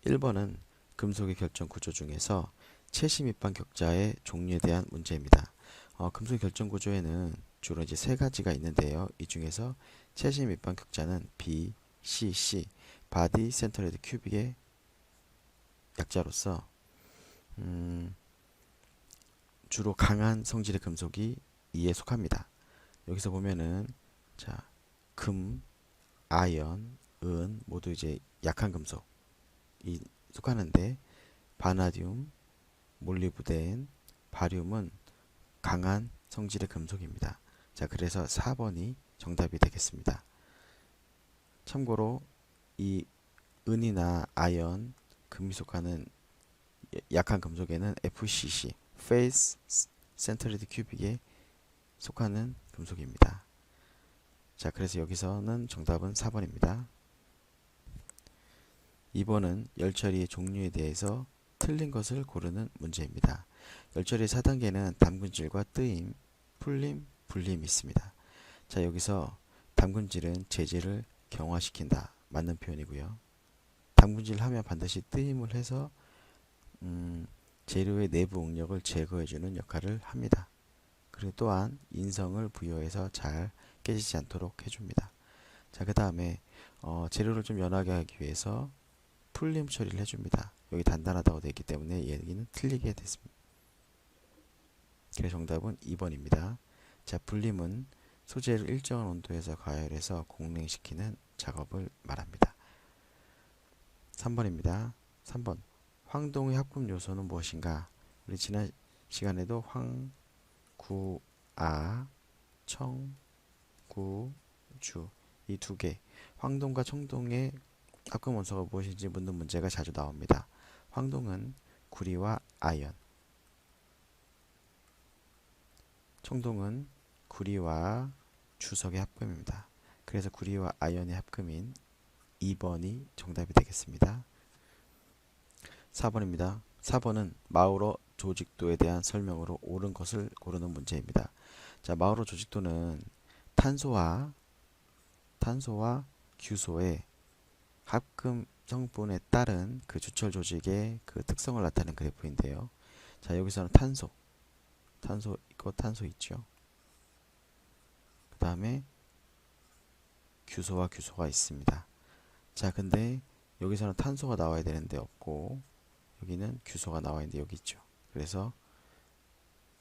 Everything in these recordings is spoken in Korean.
1번은 금속의 결정 구조 중에서 채시 밑반 격자의 종류에 대한 문제입니다. 금속 결정 구조에는 주로 이제 세 가지가 있는데요. 이 중에서 채시 밑반 격자는 B, C, C, 바디 센터레드 큐빅의 약자로서 주로 강한 성질의 금속이 이에 속합니다. 여기서 보면은 자, 금, 아연, 은 모두 이제 약한 금속이 속하는데 바나듐, 몰리브덴, 바륨은 강한 성질의 금속입니다. 자, 그래서 4번이 정답이 되겠습니다. 참고로 이 은이나 아연, 금이 속하는 약한 금속에는 FCC, Phase Centered Cubic에 속하는 금속입니다. 자, 그래서 여기서는 정답은 4번입니다. 2번은 열처리의 종류에 대해서 틀린 것을 고르는 문제입니다. 열처리의 4단계는 담근질과 뜨임, 풀림, 불림이 있습니다. 자, 여기서 담근질은 재질을 경화시킨다. 맞는 표현이고요. 담근질 하면 반드시 뜨임을 해서 재료의 내부 응력을 제거해주는 역할을 합니다. 그리고 또한 인성을 부여해서 잘 깨지지 않도록 해줍니다. 자, 그 다음에 재료를 좀 연하게 하기 위해서 풀림 처리를 해줍니다. 여기 단단하다고 되어 있기 때문에 여기는 틀리게 됐습니다. 그래서 정답은 2번입니다. 자, 불림은 소재를 일정한 온도에서 가열해서 공냉시키는 작업을 말합니다. 3번입니다. 3번 황동의 합금 요소는 무엇인가? 우리 지난 시간에도 황, 구, 아, 청, 구, 주 이 두 개 황동과 청동의 합금 원소가 무엇인지 묻는 문제가 자주 나옵니다. 황동은 구리와 아연, 청동은 구리와 주석의 합금입니다. 그래서 구리와 아연의 합금인 2번이 정답이 되겠습니다. 4번입니다. 4번은 마우러 조직도에 대한 설명으로 옳은 것을 고르는 문제입니다. 자, 마우러 조직도는 탄소와 규소의 합금 성분에 따른 그 주철 조직의 그 특성을 나타내는 그래프인데요. 자, 여기서는 탄소 있죠. 그 다음에 규소가 있습니다. 자, 근데 여기서는 탄소가 나와야 되는데 없고 여기는 규소가 나와 있는데 여기 있죠. 그래서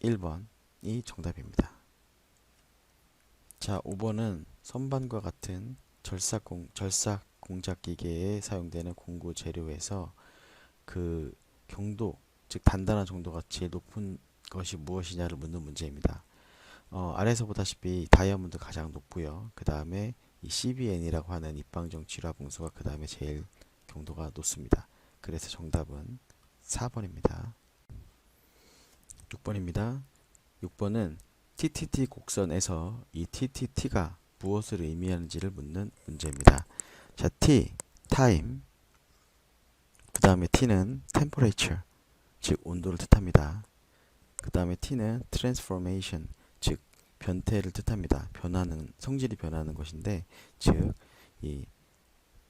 1번이 정답입니다. 자, 5번은 선반과 같은 절삭 공작 기계에 사용되는 공구 재료에서 그 경도, 즉 단단한 정도가 제일 높은 것이 무엇이냐를 묻는 문제입니다. 아래에서 보다시피 다이아몬드 가장 높고요. 그 다음에 이 CBN이라고 하는 입방정 질화봉수가 그 다음에 제일 경도가 높습니다. 그래서 정답은 4번입니다. 6번입니다. 6번은 TTT 곡선에서 이 TTT가 무엇을 의미하는지를 묻는 문제입니다. 자, T, time, 그 다음에 T는 temperature, 즉 온도를 뜻합니다. 그 다음에 T는 transformation, 즉 변태를 뜻합니다. 성질이 변하는 것인데, 즉 이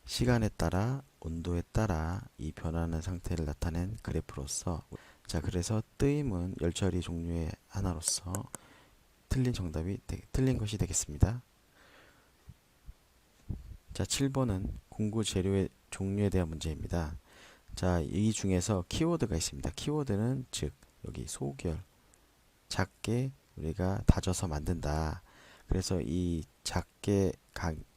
시간에 따라 온도에 따라 이 변하는 상태를 나타낸 그래프로서, 자, 그래서 뜨임은 열처리 종류의 하나로서 틀린 것이 되겠습니다. 자, 7번은 공구 재료의 종류에 대한 문제입니다. 자, 이 중에서 키워드가 있습니다. 키워드는 즉 여기 소결, 작게 우리가 다져서 만든다. 그래서 이 작게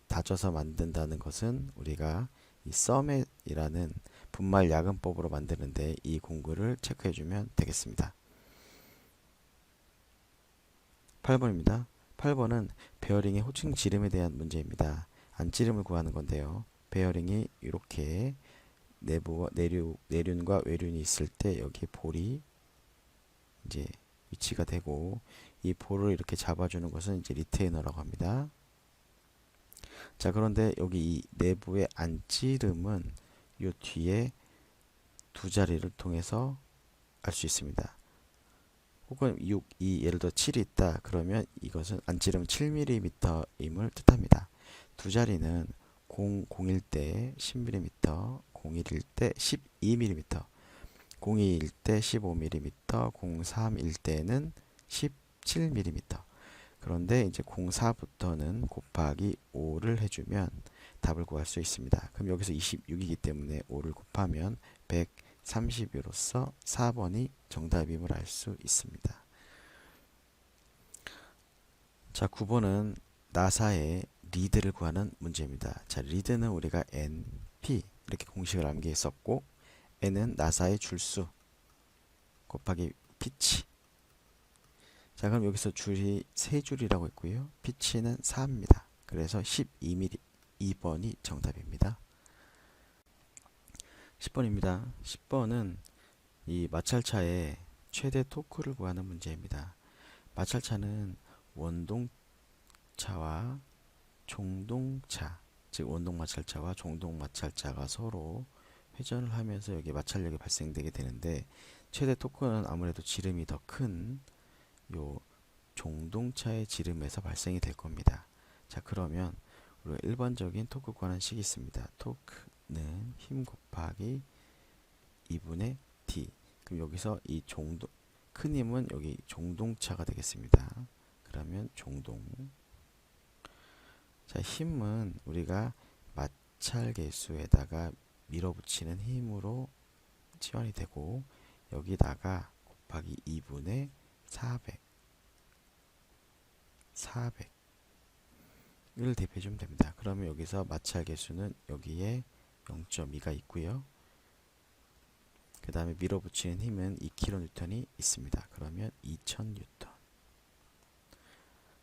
다져서 만든다는 것은 우리가 이 서맷이라는 분말 야근법으로 만드는데 이 공구를 체크해 주면 되겠습니다. 8번입니다. 8번은 베어링의 호칭 지름에 대한 문제입니다. 안지름을 구하는 건데요. 베어링이 이렇게 내륜과 외륜이 있을 때 여기 볼이 이제 위치가 되고 이 볼을 이렇게 잡아주는 것은 이제 리테이너라고 합니다. 자, 그런데 여기 이 내부의 안지름은 요 뒤에 두 자리를 통해서 알 수 있습니다. 혹은 6, 2, 예를 들어 7이 있다. 그러면 이것은 안지름 7mm임을 뜻합니다. 두 자리는 0, 0일 때 10mm, 0, 01일 때 12mm, 02일 때 15mm, 03일 때는 17mm. 그런데 이제 04부터는 곱하기 5를 해주면 답을 구할 수 있습니다. 그럼 여기서 26이기 때문에 5를 곱하면 130으로서 4번이 정답임을 알 수 있습니다. 자, 9번은 나사의 리드를 구하는 문제입니다. 자, 리드는 우리가 NP 이렇게 공식을 암기했었고, N은 나사의 줄수 곱하기 피치. 자, 그럼 여기서 줄이 3줄이라고 했고요. 피치는 4입니다. 그래서 12mm, 2번이 정답입니다. 10번입니다. 10번은 이 마찰차의 최대 토크를 구하는 문제입니다. 마찰차는 원동차와 종동차, 즉 원동마찰차와 종동마찰차가 서로 회전을 하면서 여기 마찰력이 발생되게 되는데, 최대 토크는 아무래도 지름이 더 큰 요 종동차의 지름에서 발생이 될 겁니다. 자, 그러면 우리가 일반적인 토크 구하는 식이 있습니다. 토크는 힘 곱하기 2분의 D. 그럼 여기서 이 큰 힘은 여기 종동차가 되겠습니다. 그러면 종동. 자, 힘은 우리가 마찰 계수에다가 밀어붙이는 힘으로 치환이 되고, 여기다가 곱하기 2분의 400을 대입해주면 됩니다. 그러면 여기서 마찰 계수는 여기에 0.2가 있고요. 그 다음에 밀어붙이는 힘은 2kN이 있습니다. 그러면 2000N.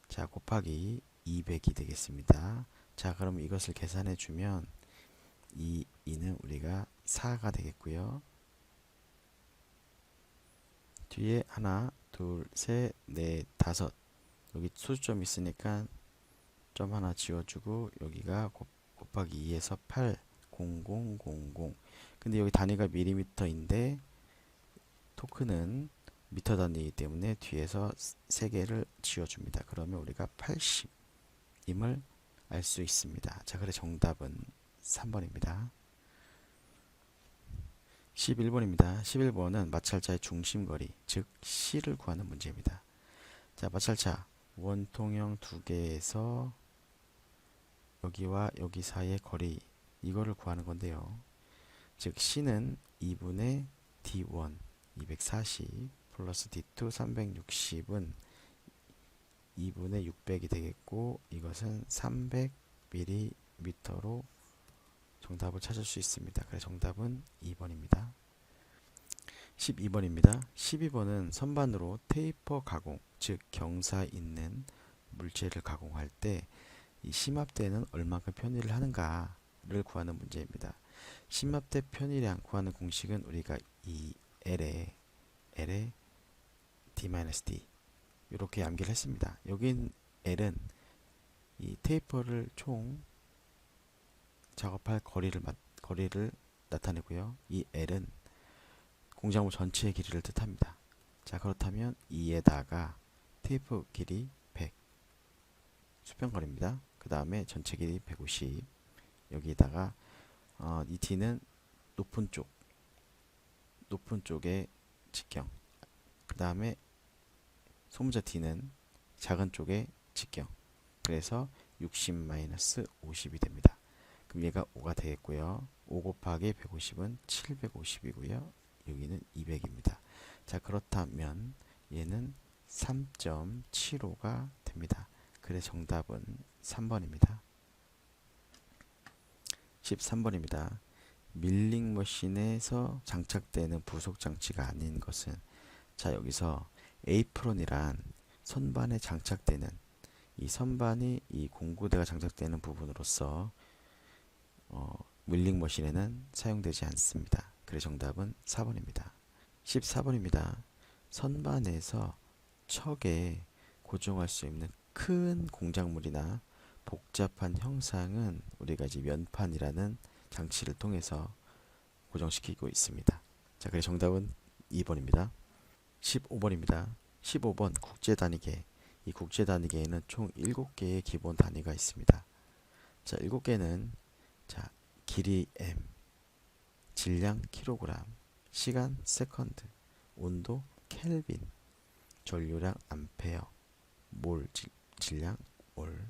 자, 곱하기 200이 되겠습니다. 자, 그럼 이것을 계산해 주면 2는 우리가 4가 되겠고요. 뒤에 하나, 둘, 셋, 넷, 다섯. 여기 소수점 있으니까 점 하나 지워주고, 여기가 곱하기 2에서 8, 0000. 근데 여기 단위가 밀리미터인데 토크는 미터 단위이기 때문에 뒤에서 3개를 지워줍니다. 그러면 우리가 80임을 알 수 있습니다. 자, 그래 정답은 3번입니다. 11번입니다. 11번은 마찰차의 중심거리, 즉 C를 구하는 문제입니다. 자, 마찰차 원통형 두 개에서 여기와 여기 사이의 거리, 이거를 구하는 건데요. 즉 C는 2분의 D1 240 플러스 D2 360은 2분의 600이 되겠고, 이것은 300mm로 정답을 찾을 수 있습니다. 그래서 정답은 2번입니다. 12번입니다. 12번은 선반으로 테이퍼 가공, 즉 경사 있는 물체를 가공할 때 이 심합대는 얼마큼 편의를 하는가를 구하는 문제입니다. 심합대 편의량 구하는 공식은 우리가 이 L에 D-D 이렇게 암기를 했습니다. 여긴 L은 이 테이퍼를 총 작업할 거리를 나타내고요. 이 L은 공작물 전체의 길이를 뜻합니다. 자, 그렇다면 2에다가 테이프 길이 100 수평거리입니다. 그 다음에 전체 길이 150, 여기다가 이 D는 높은 쪽의 직경, 그 다음에 소문자 D는 작은 쪽의 직경. 그래서 60-50이 됩니다. 그럼 얘가 5가 되겠고요. 5 곱하기 150은 750이고요. 여기는 200입니다. 자, 그렇다면 얘는 3.75가 됩니다. 그래서 정답은 3번입니다. 13번입니다. 밀링 머신에서 장착되는 부속 장치가 아닌 것은, 자, 여기서 에이프론이란 선반에 장착되는 이 선반이 이 공구대가 장착되는 부분으로서 밀링 머신에는 사용되지 않습니다. 그래서 정답은 4번입니다. 14번입니다. 선반에서 척에 고정할 수 있는 큰 공작물이나 복잡한 형상은 우리가 이제 면판이라는 장치를 통해서 고정시키고 있습니다. 자, 그래서 정답은 2번입니다. 15번입니다. 15번 국제단위계. 이 국제단위계에는 총 7개의 기본 단위가 있습니다. 자, 7개는 자, 길이 m, 질량 킬로그램, 시간 세컨드, 온도 켈빈, 전류량 암페어, 몰 질량 몰,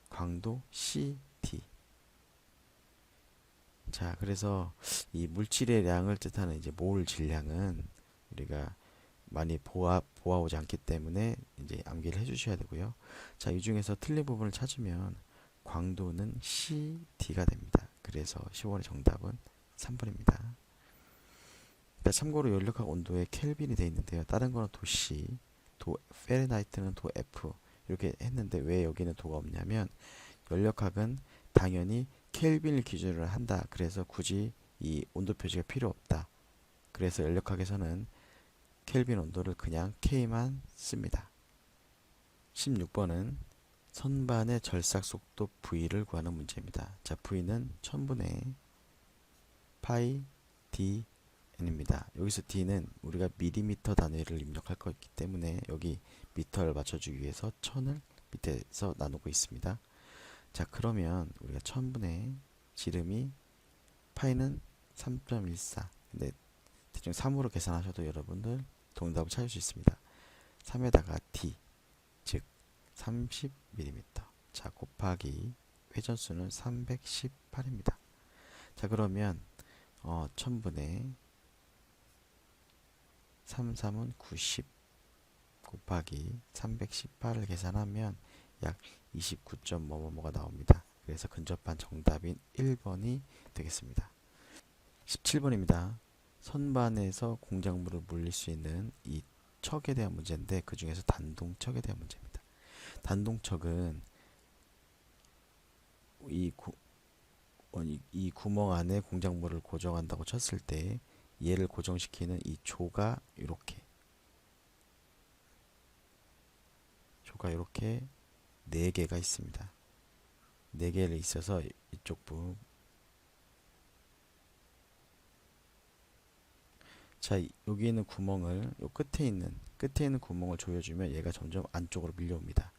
광도 CT. 자, 그래서 이 물질의 양을 뜻하는 이제 몰 질량은 우리가 많이 보아오지 않기 때문에 이제 암기를 해주셔야 되고요. 자, 이 중에서 틀린 부분을 찾으면 광도는 CT가 됩니다. 그래서 10번의 정답은 3번입니다. 그러니까 참고로 연력학 온도에 켈빈이 되어 있는데요. 다른 거는 도 C, 도 페르나이트는 도 F 이렇게 했는데 왜 여기는 도가 없냐면 연력학은 당연히 켈빈을 기준으로 한다. 그래서 굳이 이 온도 표시가 필요 없다. 그래서 연력학에서는 켈빈 온도를 그냥 K만 씁니다. 16번은 선반의 절삭 속도 V를 구하는 문제입니다. 자, V는 1000분의 파이 D N입니다. 여기서 D는 우리가 밀리미터 단위를 입력할 거기 때문에 여기 미터를 맞춰주기 위해서 1000을 밑에서 나누고 있습니다. 자, 그러면 우리가 1000분의 지름이 파이는 3.14. 근데 대충 3으로 계산하셔도 여러분들 정답을 찾을 수 있습니다. 3에다가 D, 즉 30mm. 자, 곱하기 회전수는 318입니다. 자, 그러면 1000분의 33은 90 곱하기 318을 계산하면 약 29.뭐뭐뭐가 나옵니다. 그래서 근접한 정답인 1번이 되겠습니다. 17번입니다. 선반에서 공작물을 물릴 수 있는 이 척에 대한 문제인데 그 중에서 단동척에 대한 문제입니다. 단동척은 이 구멍 안에 공작물을 고정한다고 쳤을 때 얘를 고정시키는 이 조가 이렇게 4개가 있습니다. 4개를 있어서 이쪽 부분. 자, 여기 있는 구멍을 요 끝에 있는 구멍을 조여주면 얘가 점점 안쪽으로 밀려옵니다.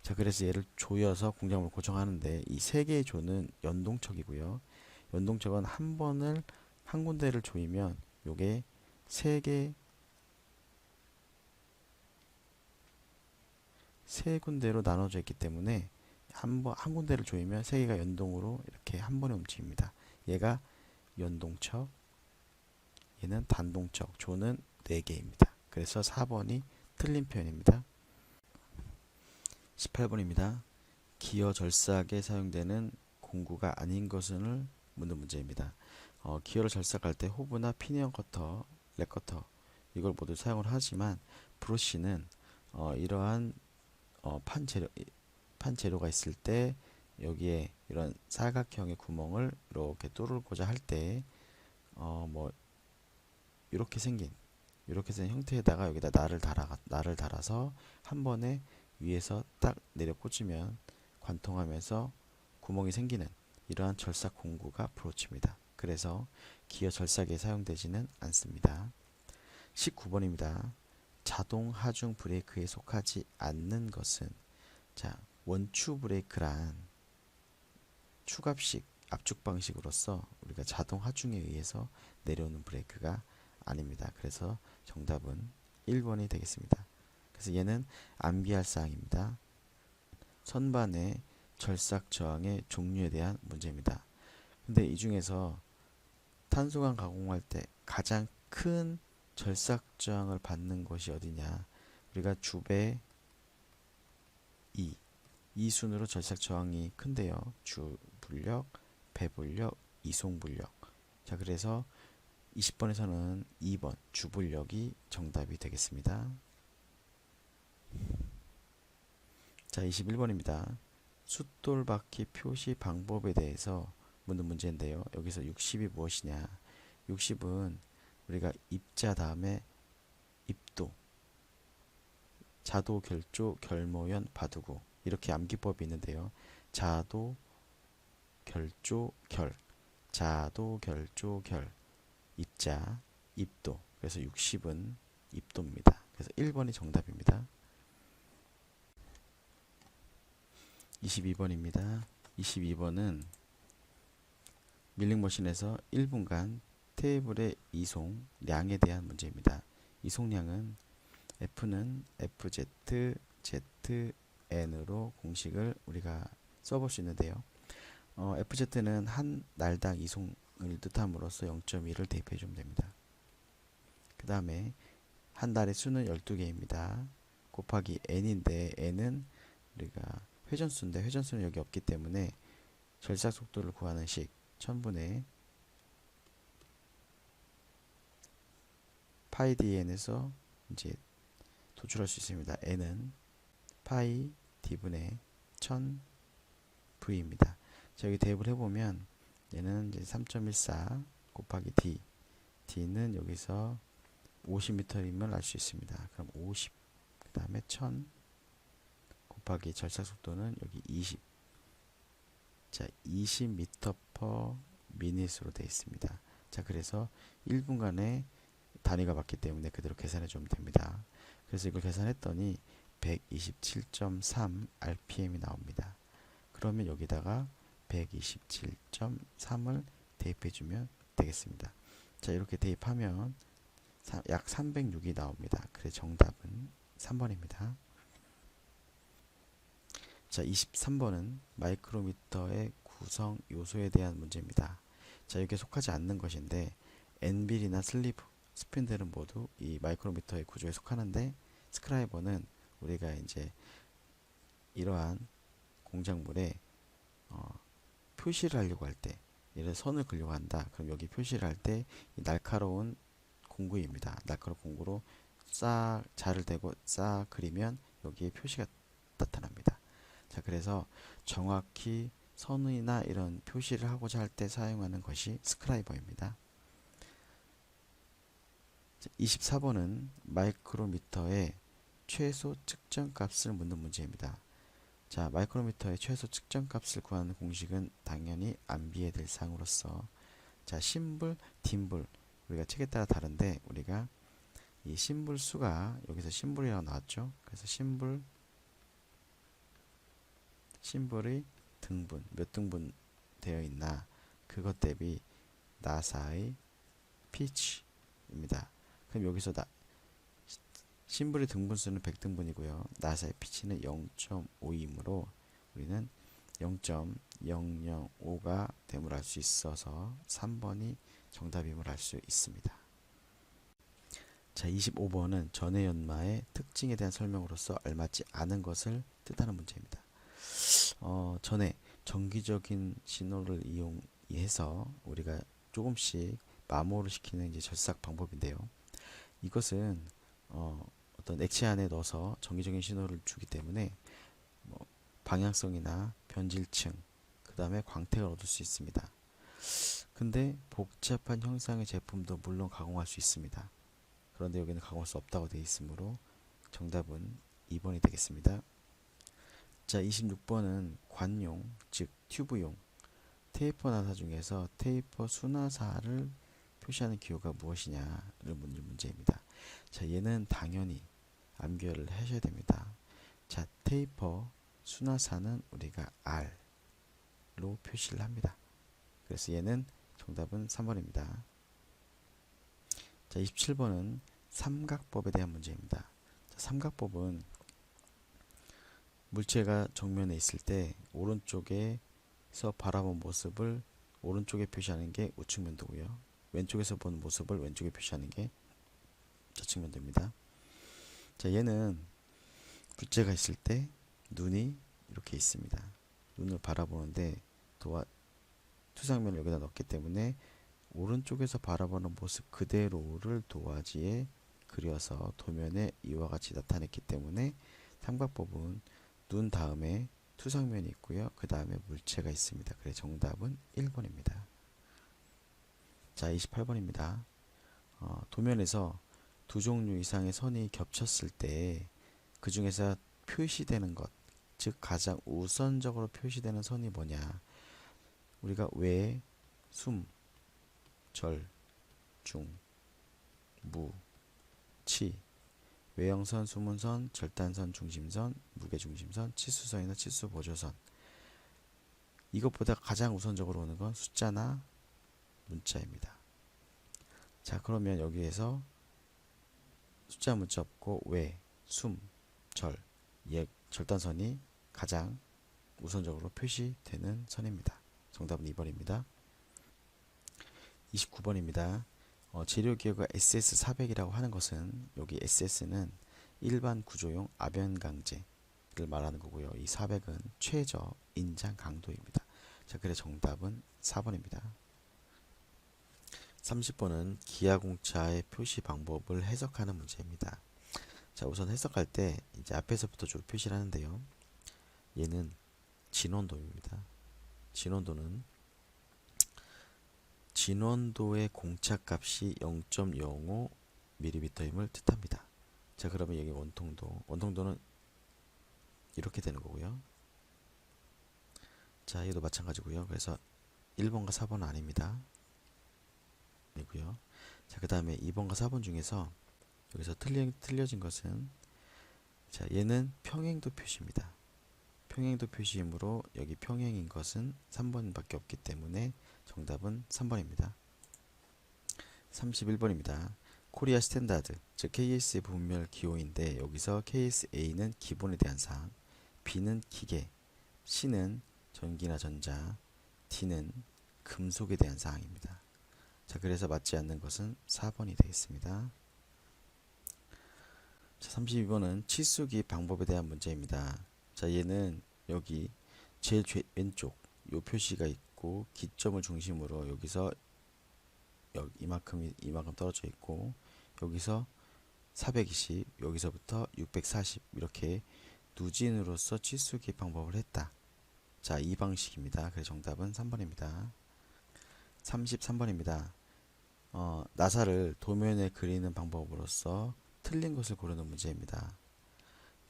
자, 그래서 얘를 조여서 공작물을 고정하는데 이 3개의 조는 연동척이고요. 연동척은 한 군데를 조이면 요게 3군데로 나눠져 있기 때문에 한 군데를 조이면 3개가 연동으로 이렇게 한 번에 움직입니다. 얘가 연동척, 얘는 단동척, 조는 4개입니다. 그래서 4번이 틀린 표현입니다. 18번입니다. 기어 절삭에 사용되는 공구가 아닌 것을 묻는 문제입니다. 기어를 절삭할 때 호브나 피니언 커터, 렛 커터 이걸 모두 사용을 하지만 브러쉬는 이러한 판 재료가 있을 때 여기에 이런 사각형의 구멍을 이렇게 뚫고자 할 때 이렇게 생긴 형태에다가 여기다 날을 달아서 한 번에 위에서 딱 내려 꽂으면 관통하면서 구멍이 생기는 이러한 절삭 공구가 브로치입니다. 그래서 기어 절삭에 사용되지는 않습니다. 19번입니다. 자동 하중 브레이크에 속하지 않는 것은, 자, 원추 브레이크란 추갑식 압축 방식으로서 우리가 자동 하중에 의해서 내려오는 브레이크가 아닙니다. 그래서 정답은 1번이 되겠습니다. 그래서 얘는 암기할 사항입니다. 선반의 절삭 저항의 종류에 대한 문제입니다. 근데 이 중에서 탄소광 가공할 때 가장 큰 절삭 저항을 받는 것이 어디냐? 우리가 주배 2 순으로 절삭 저항이 큰데요. 주불력, 배불력, 이송불력. 자, 그래서 20번에서는 2번 주불력이 정답이 되겠습니다. 자, 21번입니다. 숫돌바퀴 표시 방법에 대해서 묻는 문제인데요. 여기서 60이 무엇이냐? 60은 우리가 입자 다음에 입도, 자도, 결조, 결모연, 바두고 이렇게 암기법이 있는데요. 자도, 결조, 결, 자도, 결조, 결, 입자, 입도. 그래서 60은 입도입니다. 그래서 1번이 정답입니다. 22번입니다. 22번은 밀링머신에서 1분간 테이블의 이송량에 대한 문제입니다. 이송량은 F는 FZ, ZN으로 공식을 우리가 써볼 수 있는데요. FZ는 한 날당 이송을 뜻함으로써 0.1을 대입해 주면 됩니다. 그 다음에 한 달의 수는 12개입니다. 곱하기 n인데 n은 우리가 회전수인데 회전수는 여기 없기 때문에 절삭 속도를 구하는 식 1000분의 파이 dn에서 이제 도출할 수 있습니다. n은 파이 d분의 1000v입니다. 자, 여기 대입을 해보면 얘는 이제 3.14 곱하기 d는 여기서 50m임을 알 수 있습니다. 그럼 50, 그 다음에 1000 곱하기 절삭 속도는 여기 20. 자, 20m/min으로 되어 있습니다. 자, 그래서 1분간의 단위가 맞기 때문에 그대로 계산해 주면 됩니다. 그래서 이걸 계산했더니 127.3 rpm이 나옵니다. 그러면 여기다가 127.3을 대입해 주면 되겠습니다. 자, 이렇게 대입하면 약 306이 나옵니다. 그래서 정답은 3번입니다. 자, 23번은 마이크로미터의 구성 요소에 대한 문제입니다. 자, 여기에 속하지 않는 것인데 엔빌이나 슬리브, 스핀들은 모두 이 마이크로미터의 구조에 속하는데 스크라이버는 우리가 이제 이러한 공작물에 표시를 하려고 할 때, 예를 선을 그려고 한다. 그럼 여기 표시를 할 때 이 날카로운 공구입니다. 날카로운 공구로 싹 자를 대고 싹 그리면 여기에 표시가 나타납니다. 자, 그래서 정확히 선이나 이런 표시를 하고자 할 때 사용하는 것이 스크라이버입니다. 24번은 마이크로미터의 최소 측정 값을 묻는 문제입니다. 자, 마이크로미터의 최소 측정 값을 구하는 공식은 당연히 암비의 대상으로서, 자, 심불, 딤불, 우리가 책에 따라 다른데 우리가 이 심불 수가 여기서 심불이라고 나왔죠. 그래서 심불의 등분, 몇 등분 되어 있나, 그것 대비 나사의 피치입니다. 그럼 여기서 심불의 등분수는 100등분이고요. 나사의 피치는 0.5이므로 우리는 0.005가 됨을 알 수 있어서 3번이 정답임을 알 수 있습니다. 자, 25번은 전해 연마의 특징에 대한 설명으로서 알맞지 않은 것을 뜻하는 문제입니다. 전해 정기적인 신호를 이용해서 우리가 조금씩 마모를 시키는 이제 절삭 방법인데요. 이것은 어떤 액체 안에 넣어서 정기적인 신호를 주기 때문에 방향성이나 변질층, 그 다음에 광택을 얻을 수 있습니다. 근데 복잡한 형상의 제품도 물론 가공할 수 있습니다. 그런데 여기는 가공할 수 없다고 되어 있으므로 정답은 2번이 되겠습니다. 자, 26번은 관용, 즉 튜브용 테이퍼 나사 중에서 테이퍼 수나사를 표시하는 기호가 무엇이냐를 묻는 문제입니다. 자, 얘는 당연히 암기를 하셔야 됩니다. 자, 테이퍼 수나사는 우리가 R로 표시를 합니다. 그래서 얘는 정답은 3번입니다. 자, 27번은 삼각법에 대한 문제입니다. 자, 삼각법은 물체가 정면에 있을 때 오른쪽에서 바라본 모습을 오른쪽에 표시하는 게 우측 면도고요. 왼쪽에서 본 모습을 왼쪽에 표시하는 게 좌측 면도입니다. 자, 얘는 물체가 있을 때 눈이 이렇게 있습니다. 눈을 바라보는데 투상면을 여기다 넣기 때문에 오른쪽에서 바라보는 모습 그대로를 도화지에 그려서 도면에 이와 같이 나타냈기 때문에 삼각법은 눈 다음에 투상면이 있고요. 그 다음에 물체가 있습니다. 그래서 정답은 1번입니다. 자, 28번입니다. 도면에서 두 종류 이상의 선이 겹쳤을 때 그 중에서 표시되는 것, 즉 가장 우선적으로 표시되는 선이 뭐냐, 우리가 외, 숨, 절, 중, 무, 치, 외형선, 수문선, 절단선, 중심선, 무게중심선, 치수선이나 치수보조선, 이것보다 가장 우선적으로 오는 건 숫자나 문자입니다. 자, 그러면 여기에서 숫자 문자 없고 외, 숨, 절, 절단선이 가장 우선적으로 표시되는 선입니다. 정답은 2번입니다. 29번입니다. 재료기호가 SS400이라고 하는 것은 여기 SS는 일반 구조용 아변강제를 말하는 거고요. 이 400은 최저 인장 강도입니다. 자, 그래서 정답은 4번입니다. 30번은 기아공차의 표시 방법을 해석하는 문제입니다. 자, 우선 해석할 때 이제 앞에서부터 주로 표시를 하는데요. 얘는 진원도입니다. 진원도의 공차값이 0.05mm임을 뜻합니다. 자, 그러면 여기 원통도는 이렇게 되는 거고요. 자, 얘도 마찬가지고요. 그래서 1번과 4번은 아닙니다. 이고요. 자, 그 다음에 2번과 4번 중에서 여기서 틀려진 것은, 자, 얘는 평행도 표시입니다. 평행도 표시이므로 여기 평행인 것은 3번밖에 없기 때문에 정답은 3번입니다. 31번입니다. 코리아 스탠다드, 즉 KS의 분별 기호인데 여기서 KSA는 기본에 대한 사항, B는 기계, C는 전기나 전자, D는 금속에 대한 사항입니다. 자, 그래서 맞지 않는 것은 4번이 되겠습니다. 자, 32번은 치수기 방법에 대한 문제입니다. 자, 얘는 여기 제일 왼쪽 요 표시가 있고 기점을 중심으로 여기서 이만큼 떨어져 있고 여기서 420, 여기서부터 640 이렇게 누진으로서 치수기 방법을 했다. 자, 이 방식입니다. 그래서 정답은 3번입니다. 33번입니다. 나사를 도면에 그리는 방법으로서 틀린 것을 고르는 문제입니다.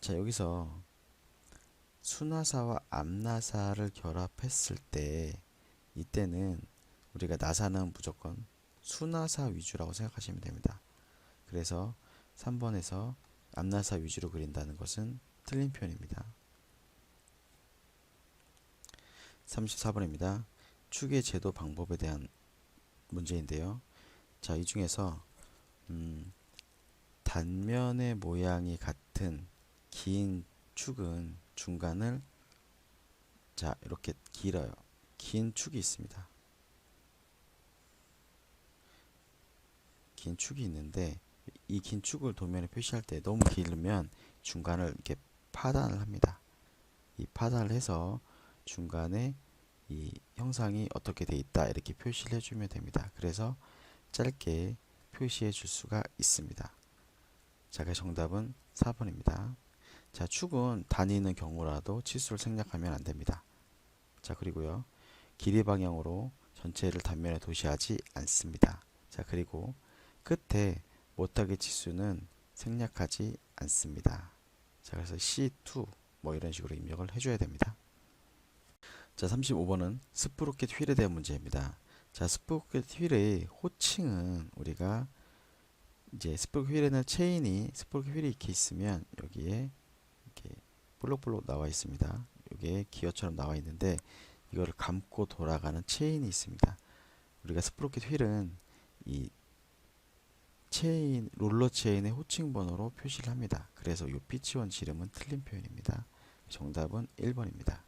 자, 여기서 수나사와 앞나사를 결합했을 때 이때는 우리가 나사는 무조건 수나사 위주라고 생각하시면 됩니다. 그래서 3번에서 앞나사 위주로 그린다는 것은 틀린 표현입니다. 34번입니다. 축의 제도 방법에 대한 문제인데요. 자, 이 중에서 단면의 모양이 같은 긴 축은 중간을, 자, 이렇게 길어요. 긴 축이 있습니다. 긴 축이 있는데 이 긴 축을 도면에 표시할 때 너무 길면 중간을 이렇게 파단을 합니다. 이 파단을 해서 중간에 이 형상이 어떻게 돼 있다 이렇게 표시를 해주면 됩니다. 그래서 짧게 표시해 줄 수가 있습니다. 자, 그 정답은 4번입니다. 자, 축은 다니는 경우라도 치수를 생략하면 안 됩니다. 자, 그리고요, 길이 방향으로 전체를 단면에 도시하지 않습니다. 자, 그리고 끝에 못하게 치수는 생략하지 않습니다. 자, 그래서 C2 뭐 이런 식으로 입력을 해줘야 됩니다. 자, 35번은 스프로켓 휠에 대한 문제입니다. 자, 스프로켓 휠의 호칭은 우리가 이제 스프로켓 휠에는 스프로켓 휠이 이렇게 있으면 여기에 이렇게 볼록볼록 나와 있습니다. 여기에 기어처럼 나와 있는데 이거를 감고 돌아가는 체인이 있습니다. 우리가 스프로켓 휠은 이 롤러 체인의 호칭 번호로 표시를 합니다. 그래서 이 피치원 지름은 틀린 표현입니다. 정답은 1번입니다.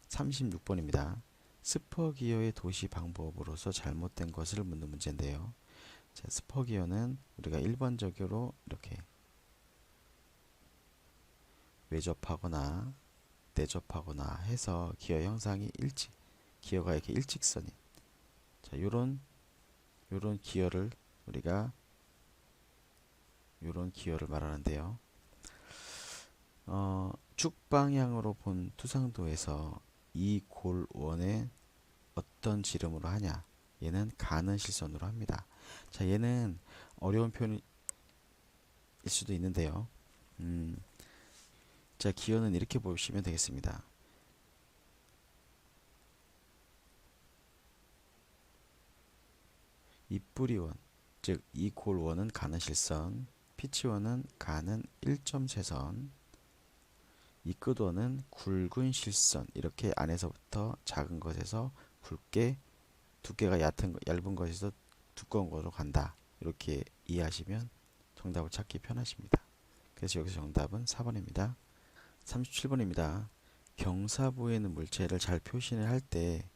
36번입니다. 스퍼기어의 도시 방법으로서 잘못된 것을 묻는 문제인데요. 자, 스퍼기어는 우리가 일반적으로 이렇게 외접하거나 내접하거나 해서 기어 형상이 기어가 이렇게 일직선인, 자, 요런 기어를 우리가 요런 기어를 말하는데요. 축 방향으로 본 투상도에서 이 골원에 어떤 지름으로 하냐? 얘는 가는 실선으로 합니다. 자, 얘는 어려운 표현일 수도 있는데요. 자, 기어는 이렇게 보시면 되겠습니다. 이 뿌리원, 즉 이 골원은 가는 실선, 피치원은 가는 1점세선, 이 끝원은 굵은 실선, 이렇게 안에서부터 작은 것에서 굵게 두께가 얇은 것에서 두꺼운 것으로 간다. 이렇게 이해하시면 정답을 찾기 편하십니다. 그래서 여기서 정답은 4번입니다. 37번입니다. 경사부에 있는 물체를 잘 표시를 할 때,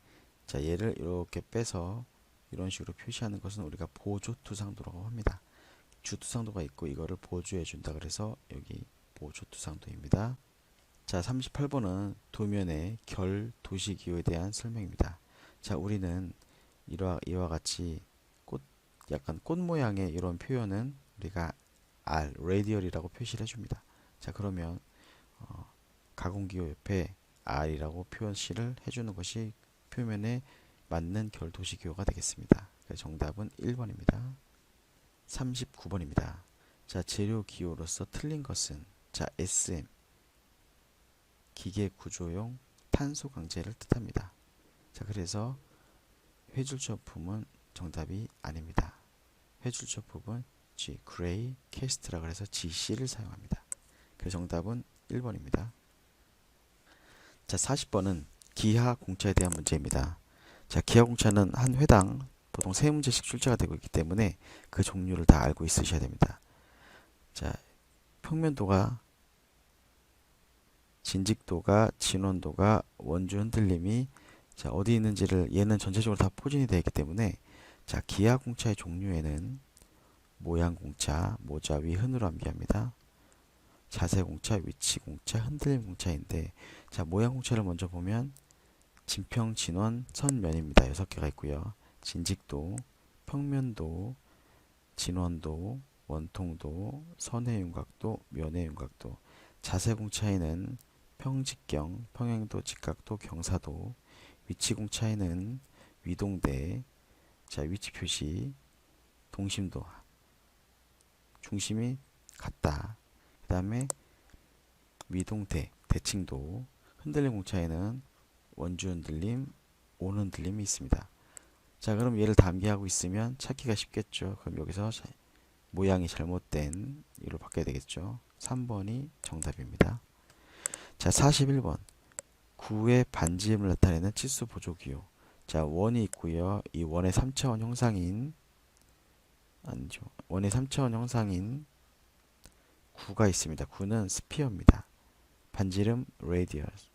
자, 얘를 이렇게 빼서 이런 식으로 표시하는 것은 우리가 보조투상도라고 합니다. 주투상도가 있고 이거를 보조해 준다 그래서 여기 보조투상도입니다. 자, 38번은 도면의 결, 도시, 기호에 대한 설명입니다. 자, 우리는 이와 같이 약간 꽃 모양의 이런 표현은 우리가 R, radial이라고 표시를 해줍니다. 자, 그러면 가공기호 옆에 R이라고 표시를 해주는 것이 표면에 맞는 결, 도시, 기호가 되겠습니다. 그래서 정답은 1번입니다. 39번입니다. 자, 재료 기호로서 틀린 것은, 자, SM, 기계 구조용 탄소 강제를 뜻합니다. 자, 그래서 회줄조품은 정답이 아닙니다. 회줄조품은 G, 그레이, 캐스트라고 해서 GC를 사용합니다. 그래서 정답은 1번입니다. 자, 40번은 기하 공차에 대한 문제입니다. 자, 기하 공차는 한 회당 보통 3문제씩 출제가 되고 있기 때문에 그 종류를 다 알고 있으셔야 됩니다. 자, 평면도가, 진직도가, 진원도가, 원주 흔들림이 자, 어디 있는지를 얘는 전체적으로 다 포진이 되어 있기 때문에 자, 기하 공차의 종류에는 모양 공차, 모자 위 흔으로 암기합니다. 자세 공차, 위치 공차, 흔들림 공차인데 자, 모양 공차를 먼저 보면 진평, 진원, 선면입니다. 6개가 있고요. 진직도, 평면도, 진원도, 원통도, 선의 윤곽도, 면의 윤곽도. 자세 공차에는 평직경, 평행도, 직각도, 경사도. 위치 공차에는 위동대, 자, 위치 표시, 동심도, 중심이 같다. 그 다음에 위동대, 대칭도. 흔들림 공차에는 원주 흔들림, 온 흔들림이 있습니다. 자, 그럼 얘를 다 암기하고 있으면 찾기가 쉽겠죠. 그럼 여기서 모양이 잘못된 이로 바뀌어야 되겠죠. 3번이 정답입니다. 자, 41번. 구의 반지름을 나타내는 치수 보조기호. 자, 원이 있고요. 이 원의 3차원 형상인 아니죠. 원의 3차원 형상인 구가 있습니다. 구는 스피어입니다. 반지름 radius.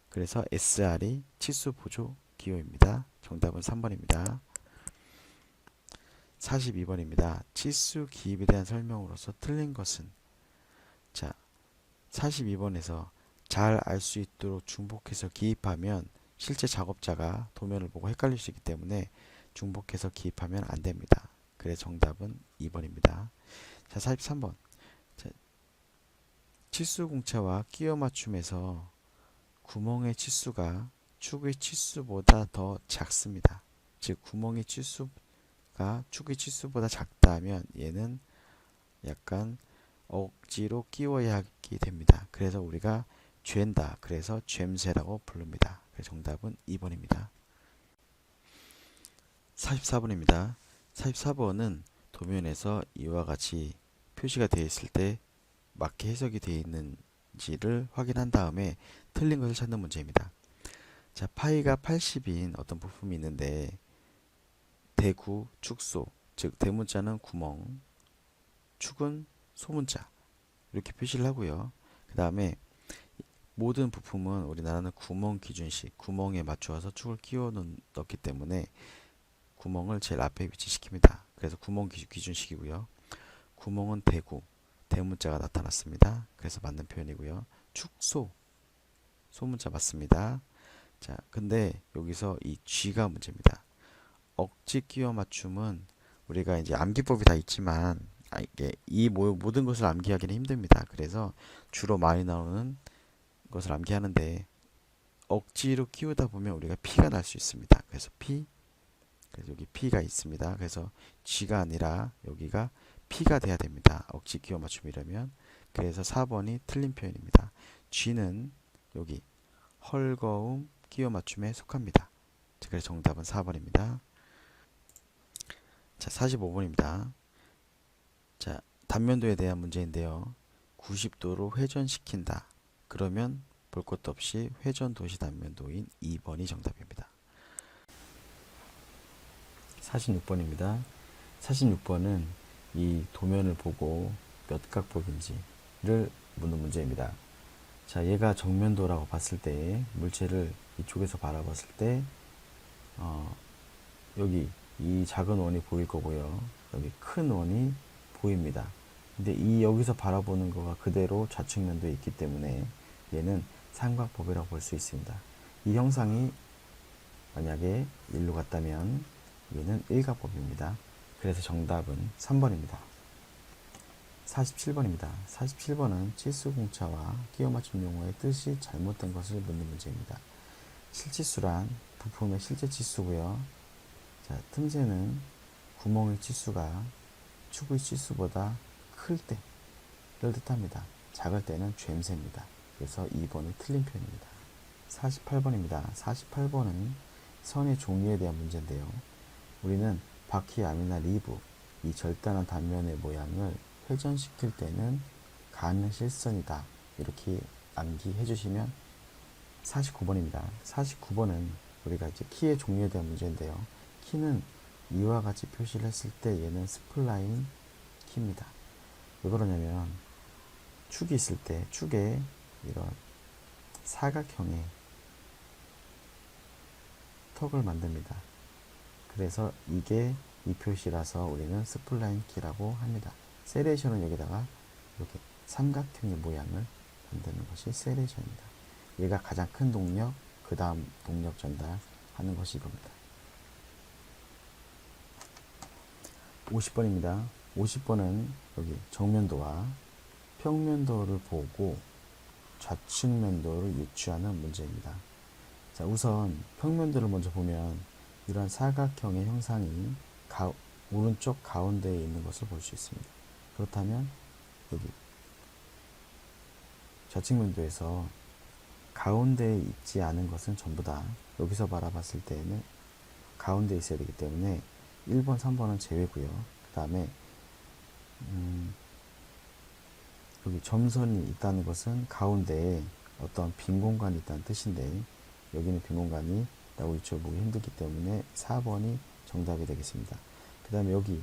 그래서 SR이 치수 보조 기호입니다. 정답은 3번입니다. 42번입니다. 치수 기입에 대한 설명으로서 틀린 것은 자, 42번에서 잘 알 수 있도록 중복해서 기입하면 실제 작업자가 도면을 보고 헷갈릴 수 있기 때문에 중복해서 기입하면 안 됩니다. 그래서 정답은 2번입니다. 자, 43번. 자, 치수 공차와 끼워 맞춤에서 구멍의 치수가 축의 치수보다 더 작습니다. 즉 구멍의 치수가 축의 치수보다 작다면 얘는 약간 억지로 끼워야 하게 됩니다. 그래서 우리가 잰다. 그래서 죬세라고 부릅니다. 그래서 정답은 2번입니다. 44번입니다. 44번은 도면에서 이와 같이 표시가 되어 있을 때 맞게 해석이 되어 있는지를 확인한 다음에 틀린 것을 찾는 문제입니다. 자, 파이가 80인 어떤 부품이 있는데 대구, 축소, 즉 대문자는 구멍, 축은 소문자 이렇게 표시를 하고요. 그 다음에 모든 부품은 우리나라는 구멍 기준식, 구멍에 맞추어서 축을 끼워 넣기 때문에 구멍을 제일 앞에 위치시킵니다. 그래서 구멍 기준식이고요. 구멍은 대구, 대문자가 나타났습니다. 그래서 맞는 표현이고요. 축소, 소문자 맞습니다. 자, 근데 여기서 이 G가 문제입니다. 억지 끼워 맞춤은 우리가 이제 암기법이 다 있지만 이게 이 모든 것을 암기하기는 힘듭니다. 그래서 주로 많이 나오는 것을 암기하는데 억지로 끼우다 보면 우리가 P가 날 수 있습니다. 그래서 P, 그래서 여기 P가 있습니다. 그래서 G가 아니라 여기가 P가 돼야 됩니다. 억지 끼워 맞춤이라면. 그래서 4번이 틀린 표현입니다. G는 여기 헐거움 끼워 맞춤에 속합니다. 그래서 정답은 4번입니다. 자, 45번입니다. 자, 단면도에 대한 문제인데요. 90도로 회전시킨다. 그러면 볼 것도 없이 회전 도시 단면도인 2번이 정답입니다. 46번입니다. 46번은 이 도면을 보고 몇 각법인지를 묻는 문제입니다. 자, 얘가 정면도라고 봤을 때 물체를 이쪽에서 바라봤을 때 여기 이 작은 원이 보일 거고요. 여기 큰 원이 보입니다. 근데 이 여기서 바라보는 거가 그대로 좌측면도에 있기 때문에 얘는 삼각법이라고 볼 수 있습니다. 이 형상이 만약에 일로 갔다면 얘는 일각법입니다. 그래서 정답은 3번입니다. 47번입니다. 47번은 치수공차와 끼워맞춤 용어의 뜻이 잘못된 것을 묻는 문제입니다. 실치수란 부품의 실제 치수고요. 자, 틈새는 구멍의 치수가 축의 치수보다 클 때를 뜻합니다. 작을 때는 죬새입니다. 그래서 2번이 틀린 표현입니다. 48번입니다. 48번은 선의 종류에 대한 문제인데요. 우리는 바퀴, 암이나 리브, 이 절단한 단면의 모양을 회전시킬 때는 가능실선이다. 이렇게 암기해 주시면 49번입니다. 49번은 우리가 이제 키의 종류에 대한 문제인데요. 키는 이와 같이 표시를 했을 때 얘는 스플라인 키입니다. 왜 그러냐면 축이 있을 때 축에 이런 사각형의 턱을 만듭니다. 그래서 이게 이 표시라서 우리는 스플라인 키라고 합니다. 세레이션은 여기다가 이렇게 삼각형의 모양을 만드는 것이 세레이션입니다. 얘가 가장 큰 동력, 그 다음 동력 전달하는 것이 이겁니다. 50번입니다. 50번은 여기 정면도와 평면도를 보고 좌측면도를 유추하는 문제입니다. 자, 우선 평면도를 먼저 보면 이러한 사각형의 형상이 오른쪽 가운데에 있는 것을 볼 수 있습니다. 그렇다면 여기 좌측면도에서 가운데에 있지 않은 것은 전부 다 여기서 바라봤을 때에는 가운데에 있어야 되기 때문에 1번, 3번은 제외고요. 그 다음에 여기 점선이 있다는 것은 가운데에 어떤 빈 공간이 있다는 뜻인데 여기는 빈 공간이 라고 유추해보기 힘들기 때문에 4번이 정답이 되겠습니다. 그 다음에 여기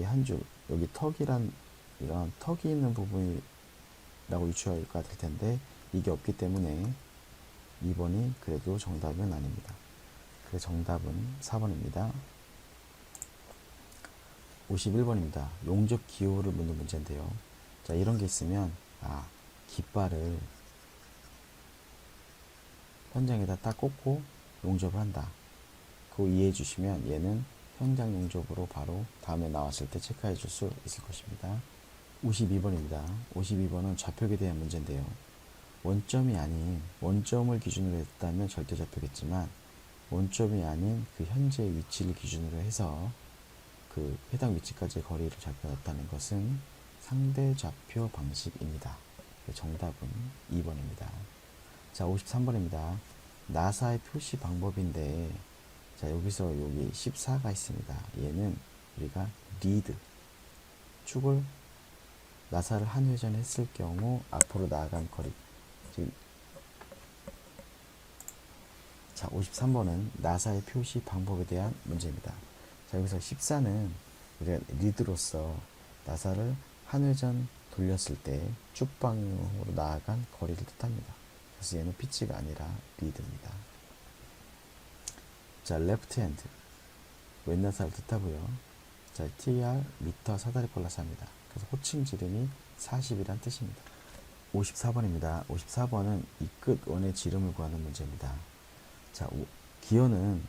한 줄, 여기 턱이란 이런 턱이 있는 부분이라고 유추가 될 텐데 이게 없기 때문에 2번이 그래도 정답은 아닙니다. 그래서 정답은 4번입니다. 51번입니다. 용접 기호를 묻는 문제인데요. 자, 이런 게 있으면 깃발을 현장에다 딱 꽂고 용접을 한다. 그거 이해해 주시면 얘는 현장 용접으로 바로 다음에 나왔을 때 체크해 줄 수 있을 것입니다. 52번입니다. 52번은 좌표에 대한 문제인데요. 원점이 아닌 원점을 기준으로 했다면 절대 좌표겠지만 원점이 아닌 그 현재 위치를 기준으로 해서 그 해당 위치까지의 거리를 잡혀놨다는 것은 상대 좌표 방식입니다. 정답은 2번입니다. 자, 53번입니다. 나사의 표시 방법인데 자, 여기서 여기 14가 있습니다. 얘는 우리가 리드 축을 나사를 한 회전 했을 경우 앞으로 나아간 거리. 자, 53번은 나사의 표시 방법에 대한 문제입니다. 자, 여기서 14는 우리가 리드로서 나사를 한 회전 돌렸을 때 쭉 방향으로 나아간 거리를 뜻합니다. 그래서 얘는 피치가 아니라 리드입니다. 자, 레프트 핸드 왼나사를 뜻하고요. 자, TR 미터 사다리 플러스 합니다. 그래서 호칭 지름이 40이란 뜻입니다. 54번입니다. 54번은 이 끝 원의 지름을 구하는 문제입니다. 자, 기어는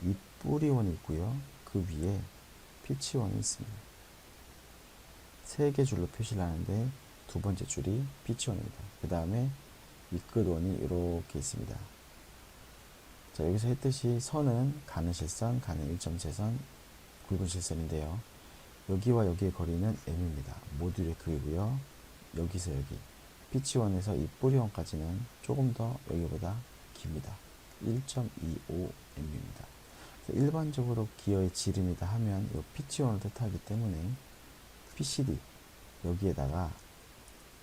이 뿌리원이 있고요. 그 위에 피치원이 있습니다. 3개 줄로 표시를 하는데 두 번째 줄이 피치원입니다. 그 다음에 이 끝원이 이렇게 있습니다. 자, 여기서 했듯이 선은 가는 실선, 가는 일점체선, 굵은 실선인데요. 여기와 여기의 거리는 M입니다. 모듈의 크기고요. 여기서 여기 피치원에서 이 뿌리원까지는 조금 더 여기보다 깁니다. 1.25M입니다. 일반적으로 기어의 지름이다 하면 이 피치원을 뜻하기 때문에 PCD 여기에다가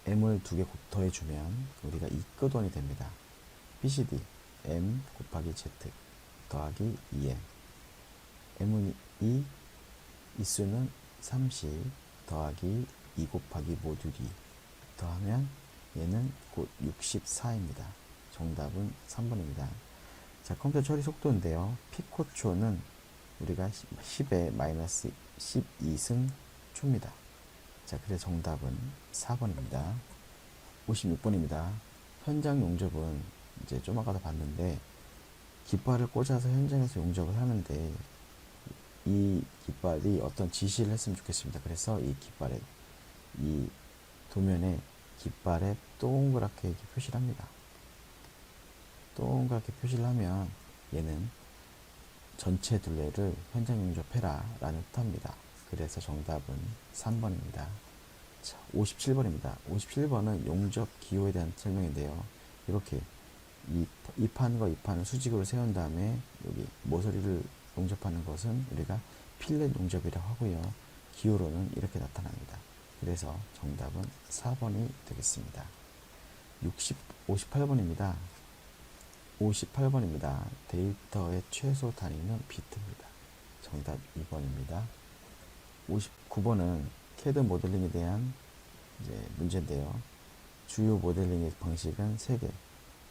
M을 2개 더해주면 우리가 이 끝원이 됩니다. PCD M 곱하기 Z 더하기 2M m은 2, 이 수는 30 더하기 2 곱하기 모듈 2 더하면 얘는 곧 64입니다. 정답은 3번입니다. 자, 컴퓨터 처리 속도인데요. 피코초는 우리가 10의 마이너스 12승 초입니다. 자, 그래서 정답은 4번입니다. 56번입니다. 현장 용접은 이제 좀 아까도 봤는데 깃발을 꽂아서 현장에서 용접을 하는데 이 깃발이 어떤 지시를 했으면 좋겠습니다. 그래서 이 깃발에 이 도면에 깃발에 동그랗게 이렇게 표시를 합니다. 동그랗게 표시를 하면 얘는 전체 둘레를 현장 용접해라 라는 뜻합니다. 그래서 정답은 3번입니다. 자, 57번입니다. 57번은 용접 기호에 대한 설명인데요. 이렇게 이 판과 이 판을 수직으로 세운 다음에 여기 모서리를 용접하는 것은 우리가 필렛 용접이라고 하고요. 기호로는 이렇게 나타납니다. 그래서 정답은 4번이 되겠습니다. 58번입니다. 58번입니다. 데이터의 최소 단위는 비트입니다. 정답 2번입니다. 59번은 CAD 모델링에 대한 이제 문제인데요. 주요 모델링의 방식은 3개.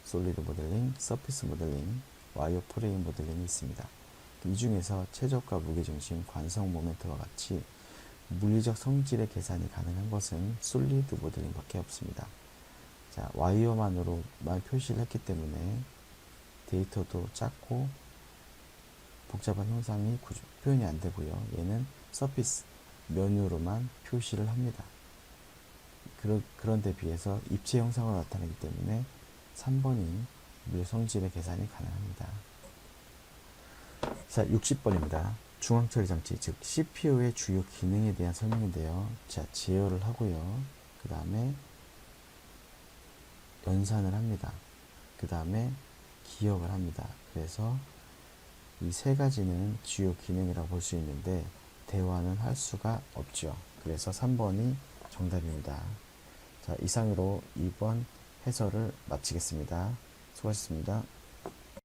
솔리드 모델링, 서피스 모델링, 와이어 프레임 모델링이 있습니다. 이 중에서 최저가 무게중심, 관성 모멘트와 같이 물리적 성질의 계산이 가능한 것은 솔리드 모델링 밖에 없습니다. 자, 와이어만으로만 표시를 했기 때문에 데이터도 작고 복잡한 형상이 표현이 안 되고요. 얘는 서피스, 면으로만 표시를 합니다. 그런데 비해서 입체 형상으로 나타내기 때문에 3번이 물리적 성질의 계산이 가능합니다. 자, 60번입니다. 중앙처리 장치, 즉 CPU의 주요 기능에 대한 설명인데요. 자, 제어를 하고요. 그 다음에 연산을 합니다. 그 다음에 기억을 합니다. 그래서 이 세 가지는 주요 기능이라고 볼 수 있는데 대화는 할 수가 없죠. 그래서 3번이 정답입니다. 자, 이상으로 2번 해설을 마치겠습니다. 수고하셨습니다.